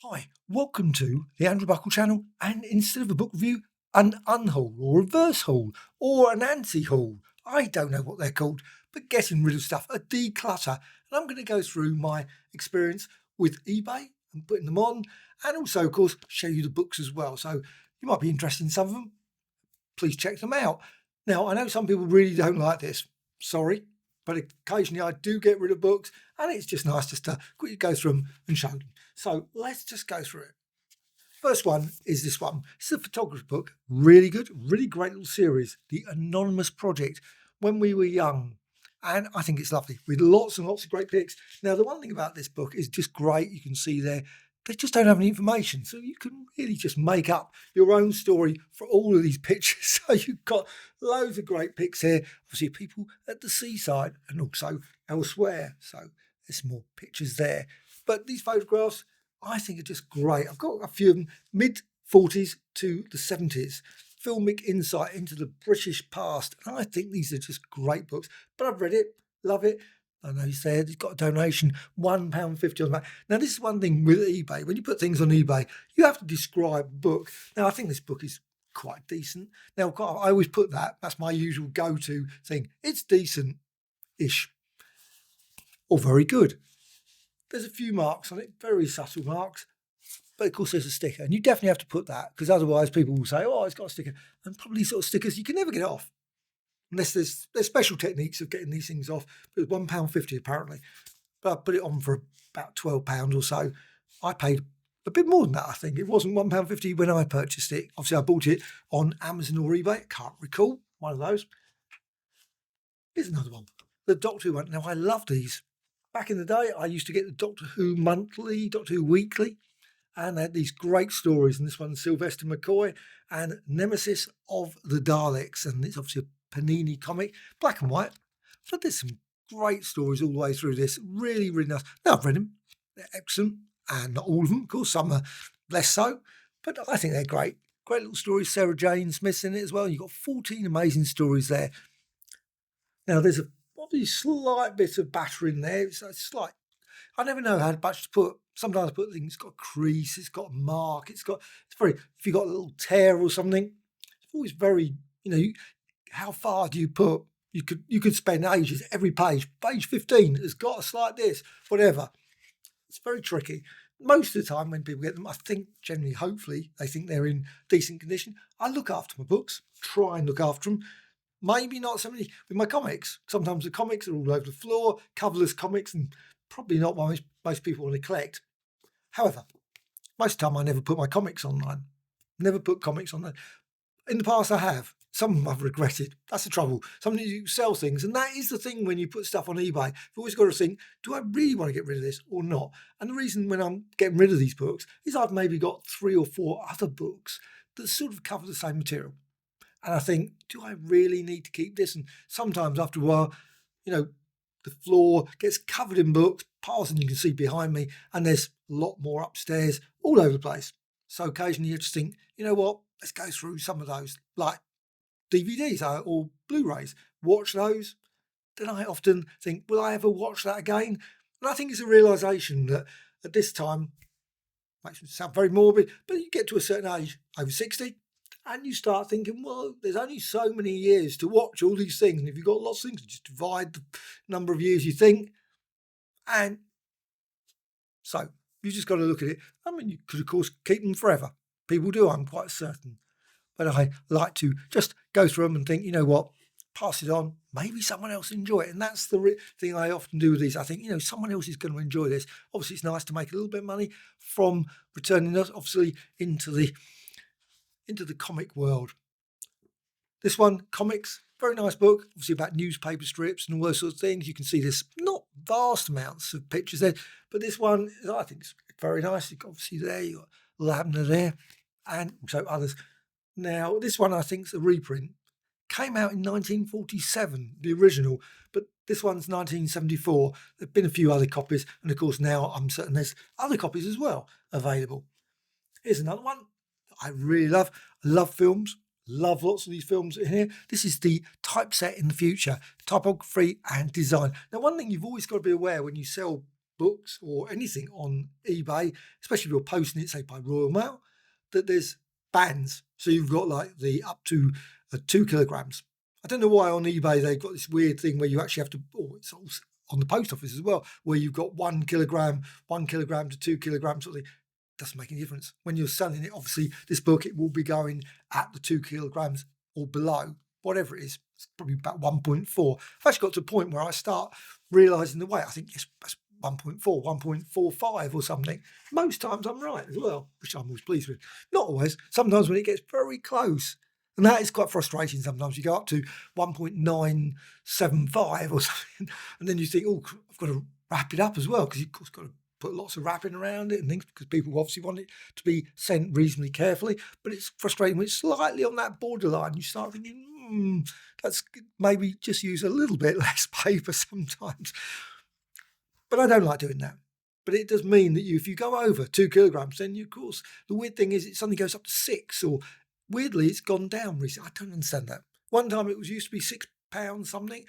Hi, welcome to the Andrew Buckle channel, and instead of a book review, an unhaul or reverse haul or an anti-haul. I don't know what they're called, but getting rid of stuff, a declutter. And I'm going to go through my experience with eBay and putting them on, and also, of course, show you the books as well. So you might be interested in some of them. Please check them out. Now, I know some people really don't like this. Sorry, but occasionally I do get rid of books, and it's just nice just to quickly go through them and show them. So let's just go through it. First one is this one. It's a photography book. Really good, really great little series. The Anonymous Project, When We Were Young. And I think it's lovely with lots and lots of great pics. Now, the one thing about this book is just great. You can see there, they just don't have any information. So you can really just make up your own story for all of these pictures. So you've got loads of great pics here. Obviously, people at the seaside and also elsewhere. So there's more pictures there. But these photographs, I think, are just great. I've got a few of them, mid-40s to the 70s. Filmic insight into the British past. And I think these are just great books. But I've read it, love it. I know he said he's got a donation, £1.50 on that. Now, this is one thing with eBay. When you put things on eBay, you have to describe a book. Now, I think this book is quite decent. Now, I always put that. That's my usual go-to thing. It's decent-ish or very good. There's a few marks on it, very subtle marks, but of course there's a sticker, and you definitely have to put that, because otherwise people will say, oh, it's got a sticker, and probably sort of stickers you can never get off, unless there's special techniques of getting these things off. But it's £1.50 apparently, but I put it on for about £12 or so. I paid a bit more than that, I think. It wasn't £1.50 when I purchased it. Obviously, I bought it on Amazon or eBay. I can't recall, one of those. Here's another one, the Doctor Who one. Now, I love these. Back in the day, I used to get the Doctor Who Monthly, Doctor Who Weekly, and they had these great stories. And this one's Sylvester McCoy and Nemesis of the Daleks. And it's obviously a Panini comic, black and white. But there's some great stories all the way through this. Really, really nice. Now, I've read them. They're excellent. And not all of them, of course. Some are less so. But I think they're great. Great little stories. Sarah Jane Smith's in it as well. You've got 14 amazing stories there. Now, there's a slight bit of batter in there. It's slight. I never know how much to put. Sometimes I put things, it's got a crease, it's got a mark, it's very, if you've got a little tear or something, it's always very, how far do you put? You could spend ages, every page 15 has got a slight this, whatever. It's very tricky. Most of the time when people get them, I think generally, hopefully, they think they're in decent condition. I look after my books, try and look after them. Maybe not so many with my comics. Sometimes the comics are all over the floor, coverless comics, and probably not what most people want to collect. However, most of the time I never put my comics online. Never put comics online. In the past I have. Some of them I've regretted. That's the trouble. Sometimes you sell things, and that is the thing when you put stuff on eBay. You've always got to think, do I really want to get rid of this or not? And the reason when I'm getting rid of these books is I've maybe got 3 or 4 other books that sort of cover the same material. And I think, do I really need to keep this? And sometimes after a while, the floor gets covered in books, piles, and you can see behind me, and there's a lot more upstairs, all over the place. So occasionally you just think, you know what, let's go through some of those, like DVDs or Blu-rays, watch those. Then I often think, will I ever watch that again? And I think it's a realisation that at this time, makes me sound very morbid, but you get to a certain age, over 60, and you start thinking, well, there's only so many years to watch all these things. And if you've got lots of things, just divide the number of years you think. And so you just got to look at it. I mean, you could, of course, keep them forever. People do, I'm quite certain. But I like to just go through them and think, you know what, pass it on. Maybe someone else enjoy it. And that's the thing I often do with these. I think, someone else is going to enjoy this. Obviously, it's nice to make a little bit of money from returning us, obviously, into the comic world. This one, comics, very nice book, obviously about newspaper strips and all those sorts of things. You can see there's not vast amounts of pictures there, but this one, I think it's very nice. You've got, obviously there, you've got Lavender there, and also others. Now, this one I think is a reprint. Came out in 1947, the original, but this one's 1974. There have been a few other copies, and of course now I'm certain there's other copies as well available. Here's another one I really love. I love films. Love lots of these films in here. This is the Typeset in the Future, typography and design. Now, one thing you've always got to be aware when you sell books or anything on eBay, especially if you're posting it, say, by Royal Mail, that there's bands. So you've got like the up to 2 kilograms. I don't know why on eBay they've got this weird thing where you actually have to, it's also on the post office as well, where you've got 1 kilogram to 2 kilograms sort of thing. Doesn't make any difference. When you're selling it, obviously this book, it will be going at the 2 kilograms or below, whatever it is. It's probably about 1.4. I've actually got to a point where I start realising the weight. I think yes, that's 1.4, 1.45 or something. Most times I'm right as well, which I'm always pleased with. Not always. Sometimes when it gets very close. And that is quite frustrating sometimes. You go up to 1.975 or something, and then you think, oh, I've got to wrap it up as well, because you've of course got to put lots of wrapping around it and things, because people obviously want it to be sent reasonably carefully. But it's frustrating when it's slightly on that borderline. You start thinking, let's maybe just use a little bit less paper sometimes. But I don't like doing that. But it does mean that if you go over 2 kilograms, then you, of course, the weird thing is it suddenly goes up to 6, or weirdly, it's gone down recently. I don't understand that. One time it used to be £6 something.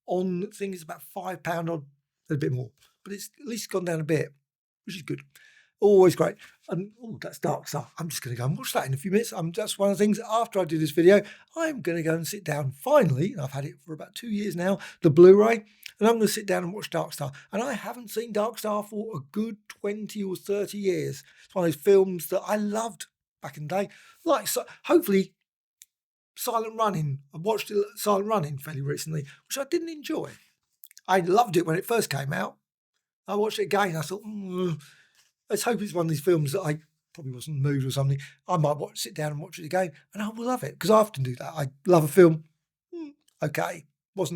On things about £5 or a bit more. But it's at least gone down a bit, which is good. Always great. And that's dark stuff. I'm just going to go and watch that in a few minutes. That's one of the things, after I do this video, I'm going to go and sit down finally, and I've had it for about 2 years now, the Blu-ray, and I'm going to sit down and watch Dark Star. And I haven't seen Dark Star for a good 20 or 30 years. It's one of those films that I loved back in the day. Like, so hopefully, Silent Running. I watched Silent Running fairly recently, which I didn't enjoy. I loved it when it first came out. I watched it again. I thought, let's hope it's one of these films that I probably wasn't in the mood or something. I might sit down and watch it again, and I will love it, because I often do that. I love a film. Okay, but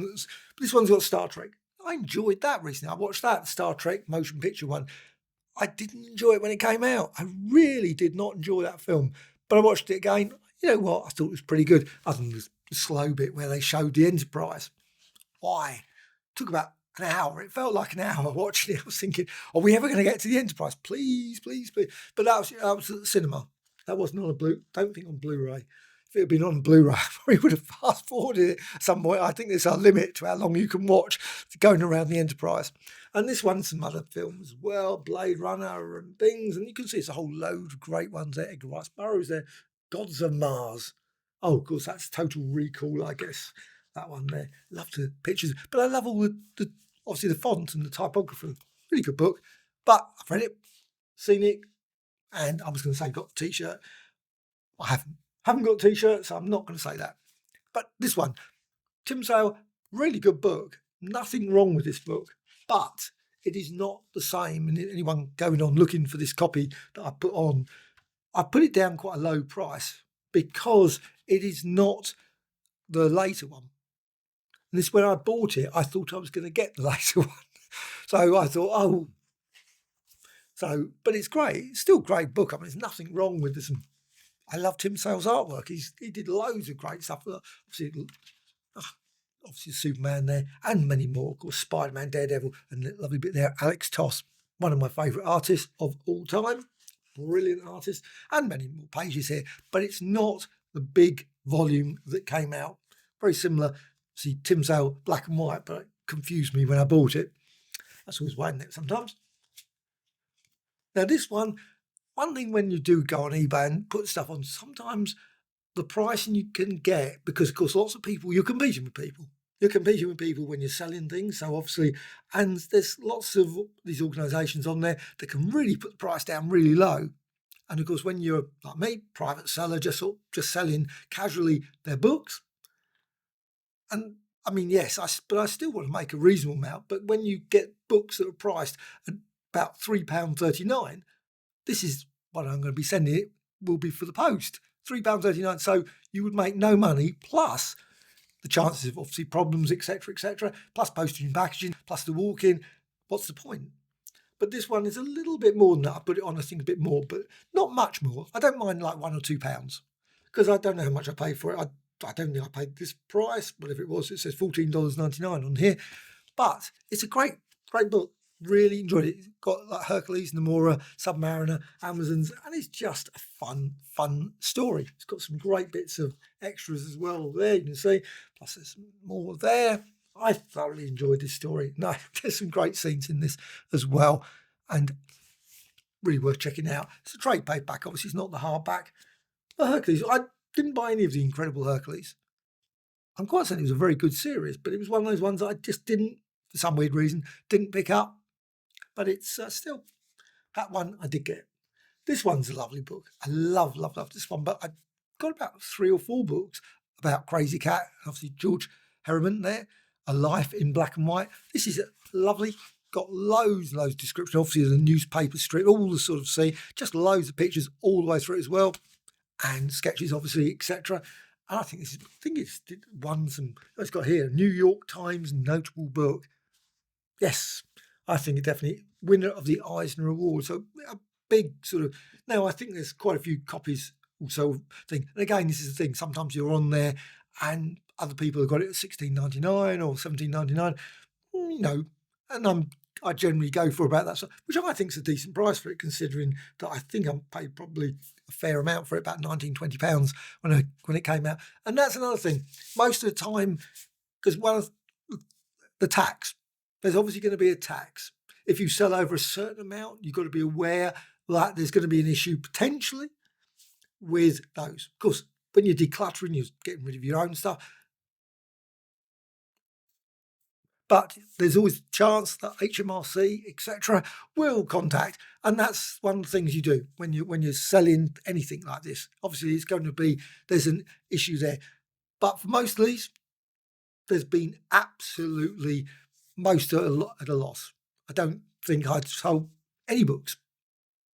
this one's got Star Trek. I enjoyed that recently. I watched that Star Trek motion picture one. I didn't enjoy it when it came out. I really did not enjoy that film. But I watched it again. You know what? I thought it was pretty good, other than the slow bit where they showed the Enterprise. Why? It took about an hour. It felt like an hour watching it. I was thinking, are we ever going to get to the Enterprise? Please, please, please. But that was at the cinema. That wasn't on don't think on Blu-ray. If it had been on Blu-ray, I probably would have fast-forwarded it at some point. I think there's a limit to how long you can watch going around the Enterprise. And this one's some other films as well, Blade Runner and things. And you can see it's a whole load of great ones there. Edgar Rice Burroughs there, Gods of Mars. Oh, of course, that's Total Recall, I guess. That one there. Love the pictures. But I love all the obviously the font and the typography. Really good book. But I've read it, seen it, and I was going to say got a T-shirt. I haven't got a T-shirt, so I'm not going to say that. But this one, Tim Sale, really good book. Nothing wrong with this book. But it is not the same. And anyone going on looking for this copy that I put on, I put it down quite a low price because it is not the later one. And this, when I bought it, I thought I was going to get the later one. So I thought, but it's great. It's still a great book. I mean, there's nothing wrong with this. I love Tim Sale's artwork. He did loads of great stuff. Obviously Superman there, and many more. Of course, Spider-Man, Daredevil, and the lovely bit there, Alex Toss, one of my favourite artists of all time. Brilliant artist, and many more pages here. But it's not the big volume that came out. Very similar. See, Tim Sale, black and white, but it confused me when I bought it. That's always why, isn't it, sometimes? Now, this one thing when you do go on eBay and put stuff on, sometimes the pricing you can get, because, of course, lots of people, you're competing with people. You're competing with people when you're selling things. So, obviously, and there's lots of these organisations on there that can really put the price down really low. And, of course, when you're, like me, private seller, just selling casually their books, and I mean, yes, but I still want to make a reasonable amount. But when you get books that are priced at about £3.39, this is what I'm going to be sending it, will be for the post. £3.39. So you would make no money, plus the chances of obviously problems, etc., plus postage and packaging, plus the walk-in. What's the point? But this one is a little bit more than that. I put it on, I think, a bit more, but not much more. I don't mind like £1 or £2 because I don't know how much I paid for it. I don't think I paid this price, whatever it was. It says $14.99 on here. But it's a great book. Really enjoyed it. It's got like Hercules, Namora, Submariner, Amazons, and it's just a fun story. It's got some great bits of extras as well there, you can see. Plus there's more there. I thoroughly enjoyed this story. No, there's some great scenes in this as well, and really worth checking out. It's a trade paperback, obviously it's not the hardback. But Hercules, I didn't buy any of the Incredible Hercules. I'm quite certain it was a very good series, but it was one of those ones that I just didn't, for some weird reason, didn't pick up. But it's still, that one I did get. This one's a lovely book. I love this one, but I've got about 3 or 4 books about Crazy Cat. Obviously, George Herriman there, A Life in Black and White. This is lovely. Got loads of description. Obviously, there's a newspaper strip, all the sort of scene, just loads of pictures all the way through it as well, and sketches, obviously, etc. And I think it's won some. It's got here New York Times notable book. Yes, I think it definitely winner of the Eisner Award. So a big sort of. Now I think there's quite a few copies also. Thing, and again, this is the thing. Sometimes you're on there, and other people have got it at $16.99 or $17.99. You know, and I generally go for about that, which I think is a decent price for it, considering that I think I paid probably a fair amount for it, about £19-20 when it came out. And that's another thing. Most of the time, because one of the tax, there's obviously going to be a tax. If you sell over a certain amount, you've got to be aware that there's going to be an issue potentially with those. Of course, when you're decluttering, you're getting rid of your own stuff. But there's always a chance that HMRC, etc., will contact, and that's one of the things you do when you're selling anything like this. Obviously, it's going to be there's an issue there, but for most of these, there's been absolutely most at a loss. I don't think I'd sold any books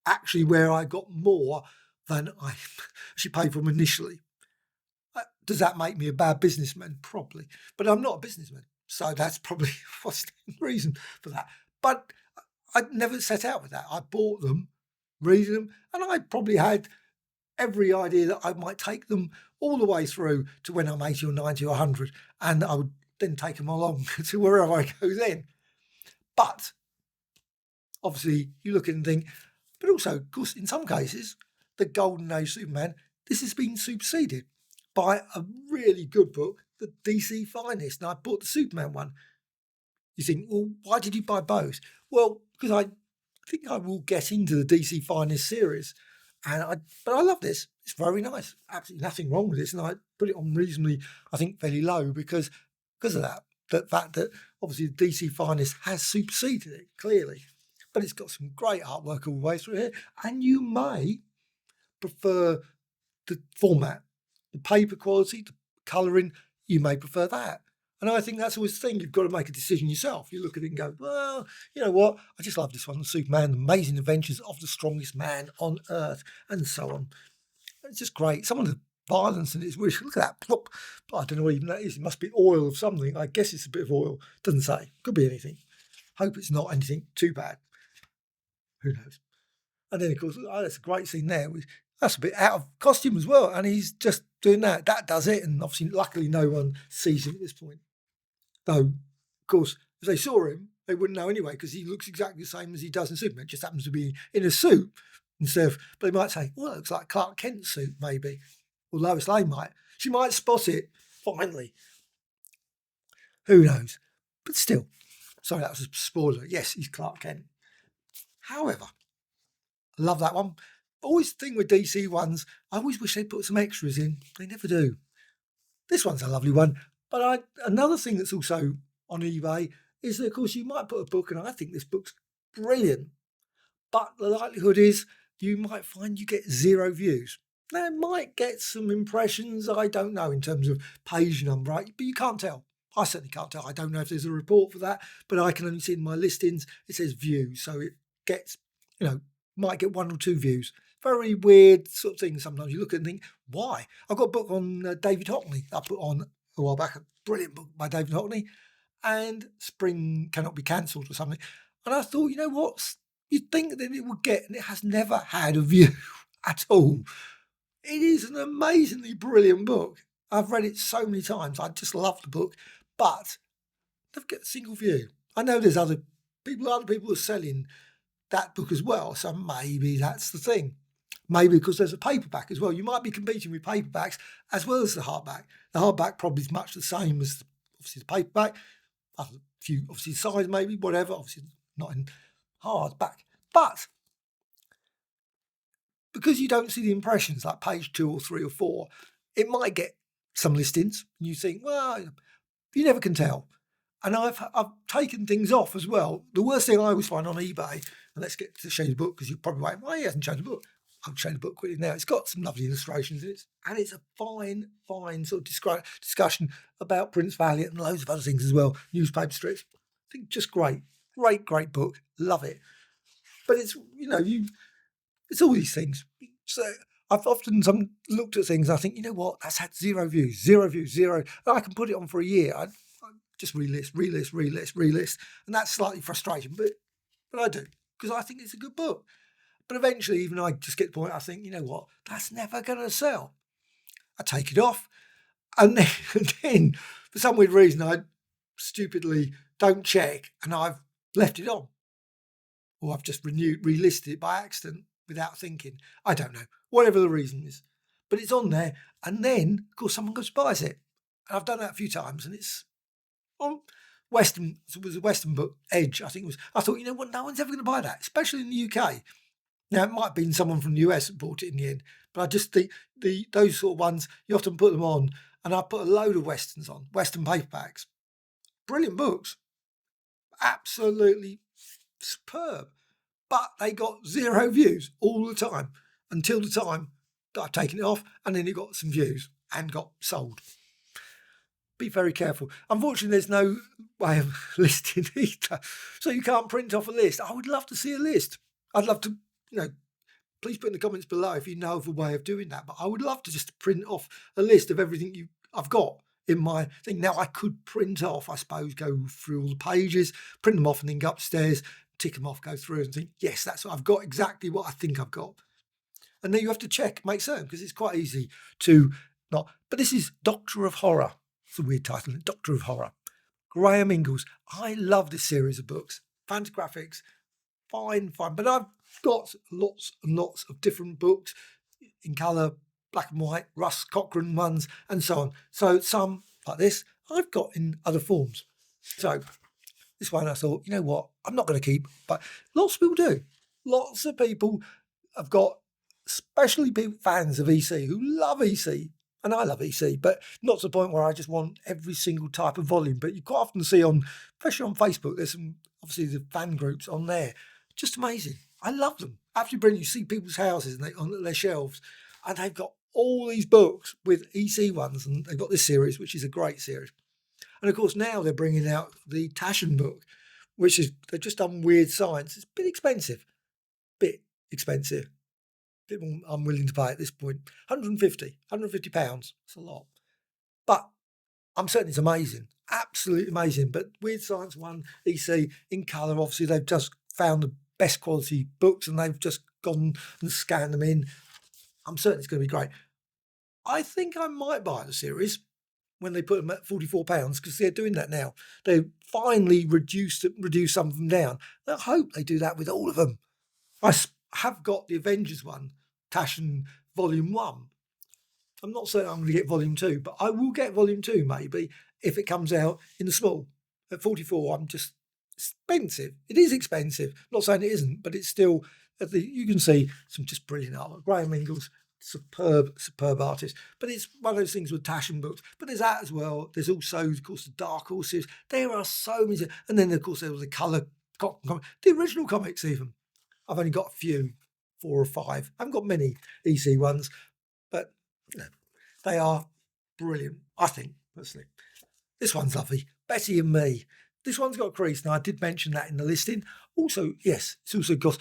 actually where I got more than I actually paid for them initially. Does that make me a bad businessman? Probably, but I'm not a businessman. So that's probably what's the reason for that. But I never set out with that. I bought them, read them, and I probably had every idea that I might take them all the way through to when I'm 80 or 90 or 100, and I would then take them along to wherever I go then. But obviously, you look at it and think, but also, of course, in some cases, the Golden Age Superman, this has been superseded by a really good book, the DC Finest. And I bought the Superman one. You think, well, why did you buy both? Well, because I think I will get into the DC Finest series. But I love this. It's very nice. Absolutely nothing wrong with this. And I put it on reasonably, I think, fairly low because of that. The fact that obviously the DC Finest has superseded it, clearly. But it's got some great artwork all the way through here. And you may prefer the format, the paper quality, the colouring, you may prefer that. And I think that's always the thing. You've got to make a decision yourself. You look at it and go, well, you know what? I just love this one, Superman, The Amazing Adventures of the Strongest Man on Earth, and so on. It's just great. Some of the violence in it is weird. Look at that. Plop. I don't know what even that is. It must be oil of something. I guess it's a bit of oil. Doesn't say. Could be anything. Hope it's not anything too bad. Who knows? And then, of course, that's a great scene there. That's a bit out of costume as well. And he's just doing that. That does it. And obviously, luckily, no one sees him at this point. Though, of course, if they saw him, they wouldn't know anyway because he looks exactly the same as he does in Superman. It just happens to be in a suit instead of, but they might say, well, it looks like Clark Kent's suit, maybe. Or Lois Lane might. She might spot it, finally. Who knows? But still, sorry, that was a spoiler. Yes, he's Clark Kent. However, I love that one. Always the thing with DC ones, I always wish they'd put some extras in. They never do. This one's a lovely one. But another thing that's also on eBay is that, of course, you might put a book, and I think this book's brilliant. But the likelihood is you might find you get 0 views. Now, it might get some impressions, I don't know, in terms of page number, right? But you can't tell. I certainly can't tell. I don't know if there's a report for that, but I can only see in my listings, it says views. So it gets, might get 1 or 2 views. Very weird sort of thing. Sometimes you look at it and think, why? I've got a book on David Hockney I put on a while back, a brilliant book by David Hockney, and Spring Cannot Be Cancelled or something. And I thought, you know what? You'd think that it would get, and it has never had a view at all. It is an amazingly brilliant book. I've read it so many times. I just love the book, but never get a single view. I know there's other people are selling that book as well, so maybe that's the thing. Maybe because there's a paperback as well. You might be competing with paperbacks as well as the hardback. The hardback probably is much the same as obviously the paperback. A few, obviously, size maybe, whatever. Obviously, not in hardback. But because you don't see the impressions like page 2 or 3 or 4, it might get some listings. And you think, well, you never can tell. And I've taken things off as well. The worst thing I always find on eBay, and let's get to show you the book because you're probably like, why he hasn't shown the book? I'll show the book quickly now. It's got some lovely illustrations in it, and it's a fine sort of discussion about Prince Valiant and loads of other things as well, newspaper strips. I think just great book. Love it. But it's, it's all these things. So I've often looked at things and I think, you know what, that's had 0 views, 0 views, 0. And I can put it on for a year. I just relist. And that's slightly frustrating, but I do, because I think it's a good book. But eventually, even I just get to the point, I think, you know what, that's never going to sell. I take it off. And then, for some weird reason, I stupidly don't check and I've left it on. Or I've just relisted it by accident without thinking. I don't know, whatever the reason is. But it's on there. And then, of course, someone goes buys it. And I've done that a few times, and it's on Western. It was a Western book, Edge, I think it was. I thought, you know what, no one's ever going to buy that, especially in the UK. Now, it might have been someone from the US that bought it in the end, but I just think those sort of ones, you often put them on, and I put a load of Westerns on, Western paperbacks. Brilliant books. Absolutely superb. But they got 0 views all the time until the time that I've taken it off, and then it got some views and got sold. Be very careful. Unfortunately, there's no way of listing either. So you can't print off a list. I would love to see a list. I'd love to, please put in the comments below if you know of a way of doing that. But I would love to just print off a list of everything I've got in my thing. Now, I could print off, I suppose, go through all the pages, print them off and then go upstairs, tick them off, go through and think, yes, that's what I've got, exactly what I think I've got. And then you have to check, make certain, because it's quite easy to not. But this is Doctor of Horror. It's a weird title, Doctor of Horror. Graham Ingles. I love this series of books. Fantagraphics, fine. But I've got lots and lots of different books in colour, black and white, Russ Cochrane ones, and so on. So some, like this, I've got in other forms. So this one I thought, you know what, I'm not going to keep, but lots of people do. Lots of people have got, especially people, fans of EC, who love EC, and I love EC, but not to the point where I just want every single type of volume. But you quite often see especially on Facebook, there's some, obviously the fan groups on there. Just amazing. I love them. Absolutely brilliant. You see people's houses and on their shelves, and they've got all these books with EC ones, and they've got this series, which is a great series. And of course, now they're bringing out the Taschen book, which is, they've just done Weird Science. It's a bit expensive. Bit more I'm willing to pay at this point. £150. That's a lot. But I'm certain it's amazing. Absolutely amazing. But Weird Science 1, EC, in colour, obviously, they've just found the best quality books and they've just gone and scanned them in. I'm certain it's going to be great. I think I might buy the series when they put them at £44, because they're doing that now. They finally reduced some of them down. I hope they do that with all of them. I have got the Avengers one, Taschen Volume 1. I'm not certain I'm going to get Volume 2, but I will get Volume 2 maybe if it comes out in the small. At 44, I'm just expensive. It is expensive. I'm not saying it isn't, but it's still, you can see some just brilliant art. Graham Ingles, superb artist. But it's one of those things with Taschen books. But there's that as well. There's also, of course, the Dark Horse series. There are so many. And then, of course, there was the colour, the original comics even. I've only got a few, 4 or 5. I haven't got many EC ones, but they are brilliant, I think, personally. This one's lovely. Betty and Me. This one's got a crease. Now, I did mention that in the listing. Also, yes, it's also got.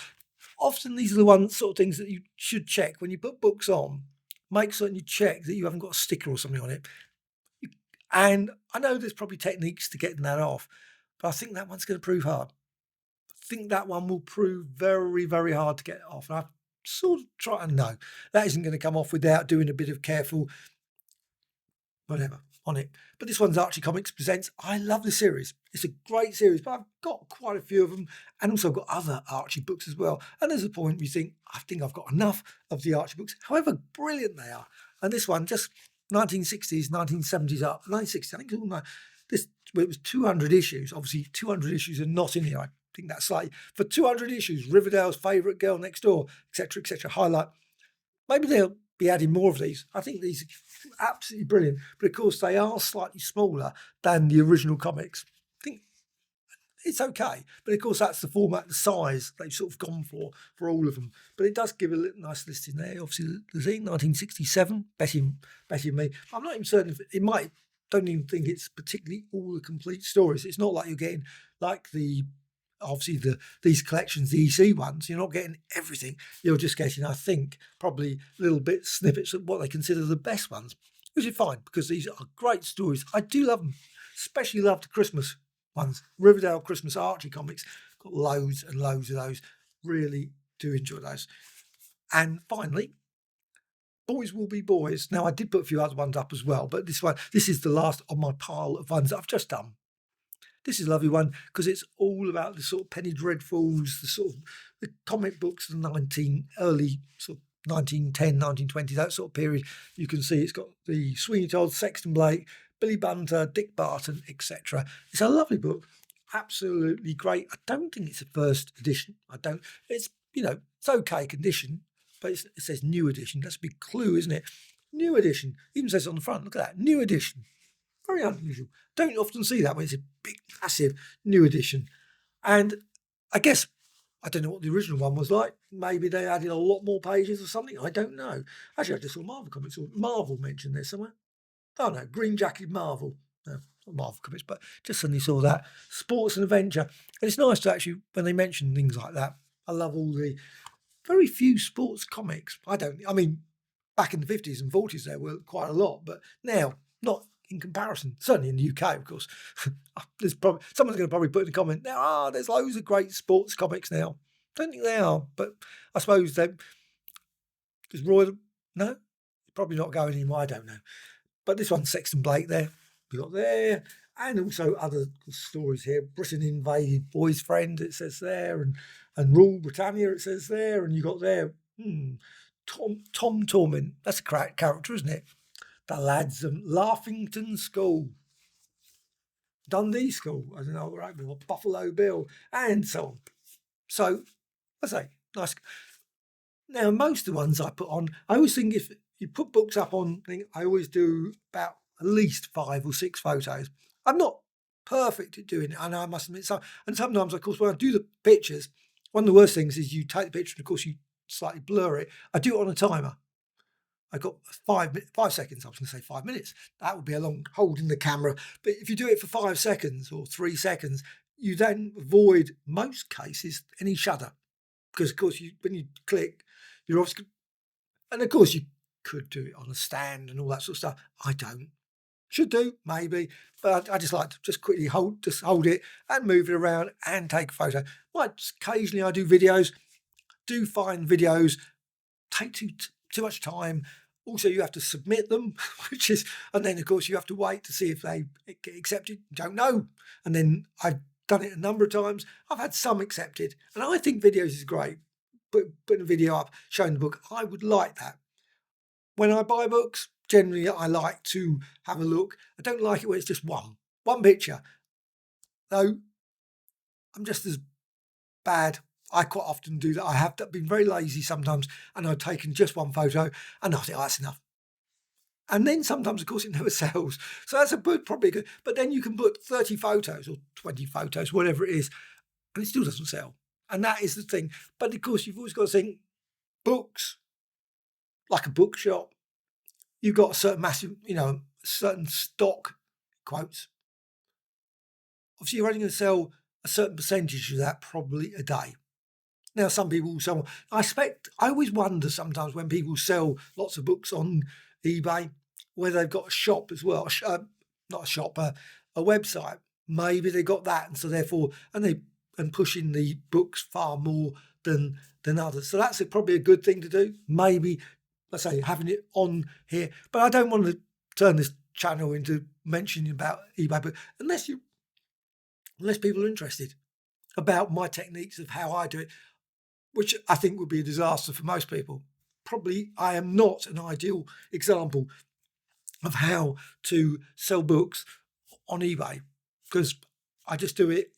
Often these are the ones sort of things that you should check when you put books on. Make certain you check that you haven't got a sticker or something on it. And I know there's probably techniques to getting that off, but I think that one's going to prove hard. I think that one will prove very, very hard to get off. And I sort of try to know that isn't going to come off without doing a bit of careful whatever on it. But this one's Archie Comics Presents. I love the series. It's a great series, but I've got quite a few of them, and also got other Archie books as well. And there's a point where you think, I think I've got enough of the Archie books, however brilliant they are. And this one, just 1960s, 1970s up, 1960s, I think it's all it was 200 issues. Obviously, 200 issues are not in here. I think that's like for 200 issues, Riverdale's favourite girl next door, etc., highlight. Maybe they'll be adding more of these. I think these are absolutely brilliant, but of course they are slightly smaller than the original comics. I think it's okay, but of course that's the format, the size they've sort of gone for all of them. But it does give a nice list in there. Obviously, the thing 1967, Betty and Me. I'm not even certain if it might. Don't even think it's particularly all the complete stories. It's not like you're getting like these collections, the EC ones. You're not getting everything. You're just getting, I think, probably little bit snippets of what they consider the best ones, which is fine because these are great stories. I do love them, especially love the Christmas ones. Riverdale Christmas Archie comics, got loads and loads of those. Really do enjoy those. And finally, Boys Will Be Boys. Now, I did put a few other ones up as well, but this is the last on my pile of ones that I've just done. This is a lovely one because it's all about the sort of Penny Dreadfuls, the comic books of the early sort of 1910, 1920, that sort of period. You can see it's got the Sweeney Todd, Sexton Blake, Billy Bunter, Dick Barton, etc. It's a lovely book, absolutely great. I don't think it's a first edition. It's it's okay condition, but it says new edition. That's a big clue, isn't it? New edition. Even says on the front. Look at that, new edition. Very unusual. Don't often see that when it's a big, massive new edition. And I guess, I don't know what the original one was like. Maybe they added a lot more pages or something. I don't know. Actually, I just saw Marvel Comics or Marvel mentioned there somewhere. Oh no, Green Jacket Marvel. No, not Marvel Comics, but just suddenly saw that. Sports and Adventure. And it's nice to actually, when they mention things like that, I love all the very few sports comics. Back in the 50s and 40s there were quite a lot, but now, not in comparison, certainly in the UK, of course. Someone's going to probably put in a comment now, there's loads of great sports comics now. Don't think they are, but I suppose because no, probably not going anymore, I don't know. But this one's Sexton Blake there, we got there, and also other stories here. Britain invaded Boy's Friend, it says there, and Rule Britannia, it says there, and you got there, Tom Torment, that's a character, isn't it? The lads of Laughington School, Dundee School, I don't know, right, or Buffalo Bill, and so on. So, I say, nice. Now, most of the ones I put on, I always think if you put books up on, I always do about at least 5 or 6 photos. I'm not perfect at doing it, I know, I must admit. And sometimes, of course, when I do the pictures, one of the worst things is you take the picture and, of course, you slightly blur it. I do it on a timer. I got 5 seconds. I was going to say 5 minutes. That would be a long holding the camera. But if you do it for 5 seconds or 3 seconds, you then avoid, most cases, any shudder. Because, of course, when you click, you're obviously... And, of course, you could do it on a stand and all that sort of stuff. I don't. Should do, maybe. But I just like to just quickly hold it and move it around and take a photo. Occasionally I do videos. Do find videos take too much time. Also, you have to submit them, and then of course you have to wait to see if they get accepted. Don't know. And then I've done it a number of times. I've had some accepted, and I think videos is great. Putting a video up, showing the book, I would like that. When I buy books, generally I like to have a look. I don't like it when it's just one picture. Though I'm just as bad. I quite often do that. I have been very lazy sometimes, and I've taken just one photo, and I think, that's enough. And then sometimes, of course, it never sells. So that's probably good. But then you can put 30 photos or 20 photos, whatever it is, and it still doesn't sell. And that is the thing. But of course, you've always got to think, books, like a bookshop, you've got a certain massive, certain stock, quotes. Obviously, you're only going to sell a certain percentage of that probably a day. Now, some people sell. I always wonder sometimes when people sell lots of books on eBay, whether they've got a shop as well. Not a shop, a website. Maybe they got that, and so therefore, and pushing the books far more than others. So that's probably a good thing to do. Maybe, let's say, having it on here. But I don't want to turn this channel into mentioning about eBay, but unless people are interested about my techniques of how I do it, which I think would be a disaster for most people. Probably I am not an ideal example of how to sell books on eBay because I just do it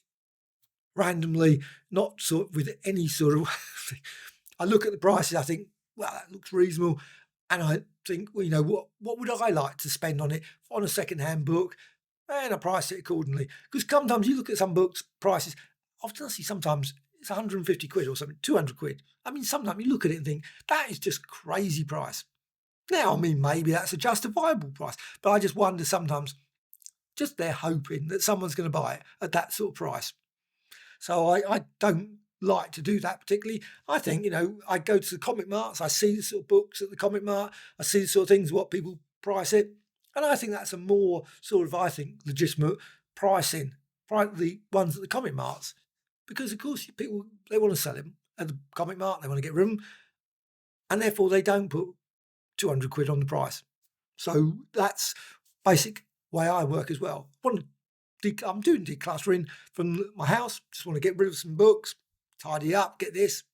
randomly, not sort of with any sort of. I look at the prices, I think, well, that looks reasonable, and I think, well, what would I like to spend on it on a second-hand book, and I price it accordingly. Because sometimes you look at some books prices, often I see sometimes it's 150 quid or something, 200 quid. I mean, sometimes you look at it and think that is just crazy price. Now, I mean, maybe that's a justifiable price, but I just wonder sometimes, just they're hoping that someone's going to buy it at that sort of price. So I don't like to do that particularly. I think, I go to the comic marts, I see the sort of books at the comic mart, I see the sort of things, what people price it. And I think that's a more sort of, legitimate pricing, the ones at the comic marts. Because, of course, people, they want to sell them at the comic mart, they want to get rid of them, and therefore they don't put 200 quid on the price. So that's basic way I work as well. I'm doing decluttering from my house. Just want to get rid of some books, tidy up, get this,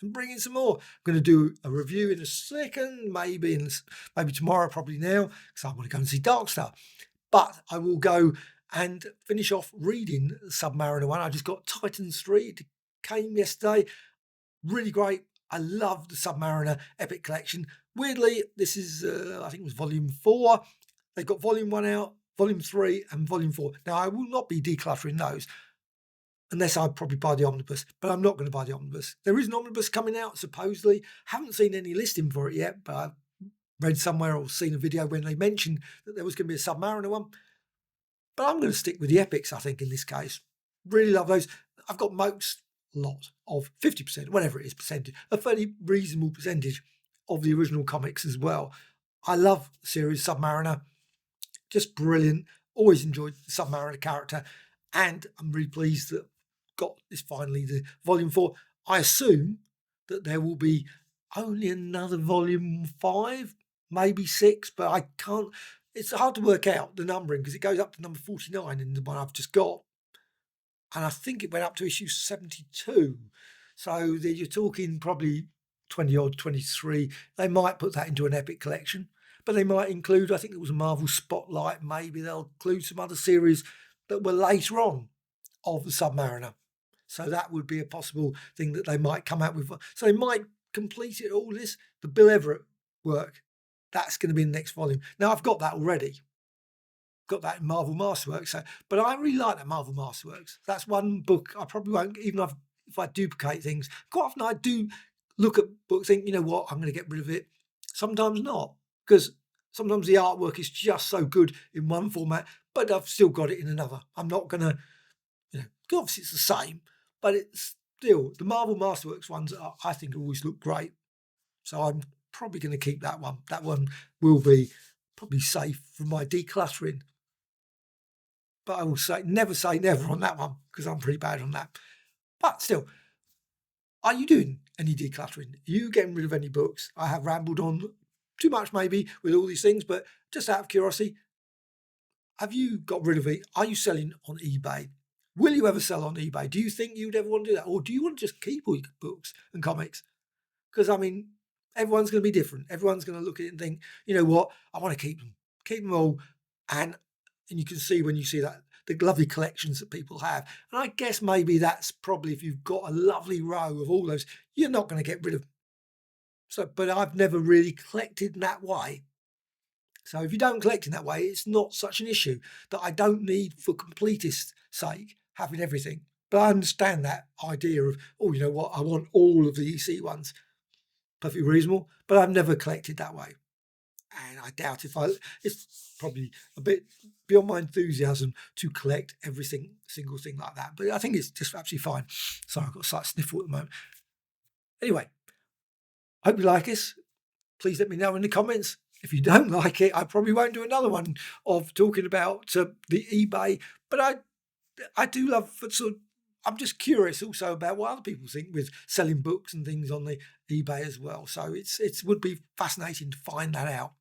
and bring in some more. I'm going to do a review in a second, maybe tomorrow, probably now, because I want to go and see Darkstar. But I will go and finish off reading Submariner 1. I just got Titans 3. It came yesterday. Really great. I love the Submariner Epic Collection. Weirdly, this is, I think it was Volume 4. They've got Volume 1 out, Volume 3 and Volume 4. Now, I will not be decluttering those unless I probably buy the omnibus, but I'm not going to buy the omnibus. There is an omnibus coming out, supposedly. Haven't seen any listing for it yet, but I've read somewhere or seen a video when they mentioned that there was going to be a Submariner one. But I'm going to stick with the epics, I think, in this case. Really love those. I've got most lot of 50%, whatever it is, percentage, a fairly reasonable percentage of the original comics as well. I love the series Submariner. Just brilliant. Always enjoyed the Submariner character. And I'm really pleased that got this finally, the Volume 4. I assume that there will be only another Volume 5, maybe 6, but I can't. It's hard to work out the numbering because it goes up to number 49 in the one I've just got. And I think it went up to issue 72. So you're talking probably 20 odd, 23. They might put that into an epic collection, but they might include, I think it was a Marvel Spotlight. Maybe they'll include some other series that were later on of the Submariner. So that would be a possible thing that they might come out with. So they might complete it all this, the Bill Everett work. That's going to be in the next volume. Now, I've got that already. Got that in Marvel Masterworks. So, but I really like that Marvel Masterworks. That's one book I probably won't, even if I duplicate things. Quite often I do look at books, think, you know what, I'm going to get rid of it. Sometimes not, because sometimes the artwork is just so good in one format, but I've still got it in another. I'm not going to, obviously it's the same, but it's still, the Marvel Masterworks ones, I think always look great. So I'm probably going to keep that one. That one will be probably safe for my decluttering. But I will never say never on that one, because I'm pretty bad on that. But still, are you doing any decluttering? Are you getting rid of any books? I have rambled on too much maybe with all these things, but just out of curiosity, have you got rid of it? Are you selling on eBay? Will you ever sell on eBay? Do you think you'd ever want to do that? Or do you want to just keep all your books and comics? Because, I mean, everyone's going to be different. Everyone's going to look at it and think, you know what, I want to keep them all. And you can see when you see that, the lovely collections that people have. And I guess maybe that's probably, if you've got a lovely row of all those, you're not going to get rid of them. So, but I've never really collected in that way. So if you don't collect in that way, it's not such an issue that I don't need, for completist sake, having everything. But I understand that idea of, oh, you know what, I want all of the EC ones. Perfectly reasonable, but I've never collected that way. And I doubt it's probably a bit beyond my enthusiasm to collect every single thing like that. But I think it's just absolutely fine. Sorry, I've got a slight sniffle at the moment. Anyway, hope you like this. Please let me know in the comments. If you don't like it, I probably won't do another one of talking about the eBay. But I do love sort of, I'm just curious also about what other people think with selling books and things on the eBay as well. So it would be fascinating to find that out.